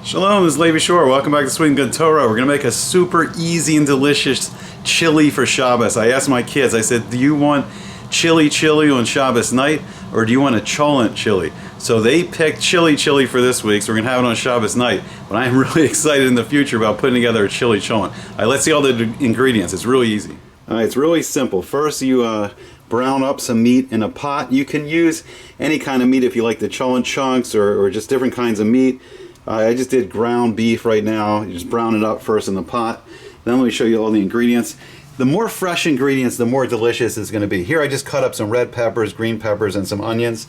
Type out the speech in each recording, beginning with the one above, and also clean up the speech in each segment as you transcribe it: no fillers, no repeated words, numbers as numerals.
Shalom, this is Levi Shore. Welcome back to Sweet and Good Torah. We're going to make a super easy and delicious chili for Shabbos. I asked my kids, I said, do you want chili on Shabbos night, or do you want a cholent chili? So they picked chili for this week, so we're going to have it on Shabbos night. But I'm really excited in the future about putting together a chili cholent. All right, let's see all the ingredients. It's really easy. All right, it's really simple. First, you brown up some meat in a pot. You can use any kind of meat if you like the cholent chunks or just different kinds of meat. I just did ground beef right now. You just brown it up first in the pot. Then let me show you all the ingredients. The more fresh ingredients, the more delicious it's going to be. Here I just cut up some red peppers, green peppers, and some onions.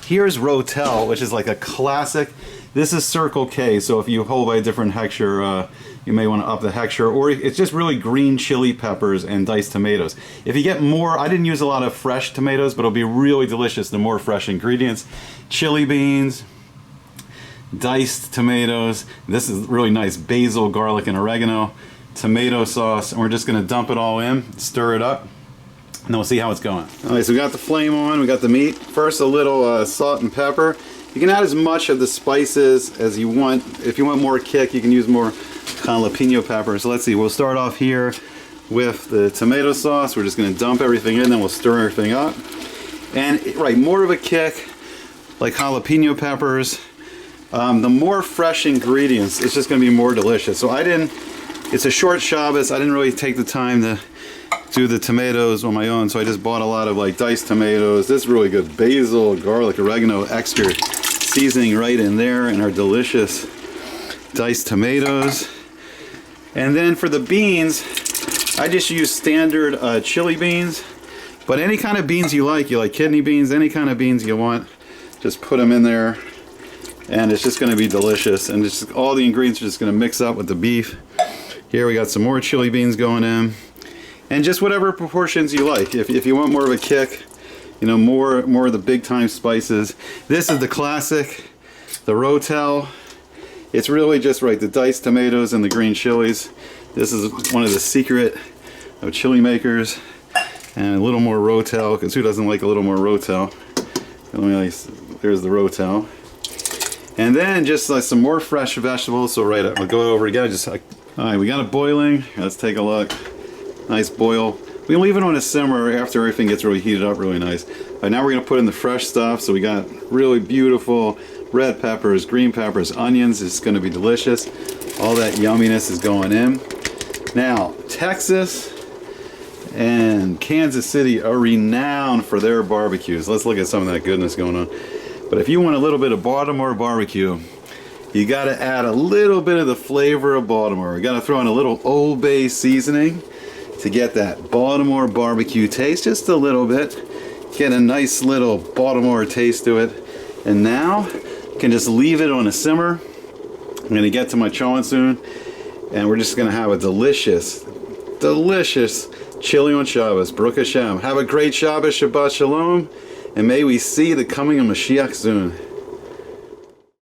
Here's rotel, which is like a classic. This is Circle K, so if you hold by a different hechsher, you may want to up the hechsher. Or it's just really green chili peppers and diced tomatoes. If you get more, I didn't use a lot of fresh tomatoes, but it'll be really delicious the more fresh ingredients. Chili beans, diced tomatoes. This is really nice basil, garlic, and oregano. Tomato sauce, and we're just going to dump it all in, stir it up, and then we'll see how it's going. Alright, so we got the flame on, we got the meat. First a little salt and pepper. You can add as much of the spices as you want. If you want more kick, you can use more jalapeno pepper. So let's see, we'll start off here with the tomato sauce. We're just going to dump everything in, then we'll stir everything up. And right, more of a kick, like jalapeno peppers. The more fresh ingredients, it's just going to be more delicious. So it's a short Shabbos. I didn't really take the time to do the tomatoes on my own, so I just bought a lot of like diced tomatoes. This is really good. Basil, garlic, oregano, extra seasoning right in there, and our delicious diced tomatoes. And then for the beans, I just use standard chili beans, but any kind of beans you like kidney beans, any kind of beans you want, just put them in there, and it's just going to be delicious. And just all the ingredients are just going to mix up with the beef. Here we got some more chili beans going in, and just whatever proportions you like. If you want more of a kick, you know, more of the big time spices. This is the classic, the rotel. It's really just right, the diced tomatoes and the green chilies. This is one of the secret of chili makers, and a little more rotel, because who doesn't like a little more rotel? There's the rotel, and then just like some more fresh vegetables. So right, I'll go over again. Just like. Alright, we got it boiling. Let's take a look. Nice boil. We can leave it on a simmer after everything gets really heated up really nice. Alright, now we're going to put in the fresh stuff. So we got really beautiful red peppers, green peppers, onions. It's going to be delicious. All that yumminess is going in. Now, Texas and Kansas City are renowned for their barbecues. Let's look at some of that goodness going on. But if you want a little bit of Baltimore barbecue, you got to add a little bit of the flavor of Baltimore. You got to throw in a little Old Bay seasoning to get that Baltimore barbecue taste, just a little bit. Get a nice little Baltimore taste to it. And now you can just leave it on a simmer. I'm going to get to my cholent soon, and we're just going to have a delicious chili on Shabbos. Baruch Hashem. Have a great Shabbos, Shabbat Shalom, and may we see the coming of Mashiach soon.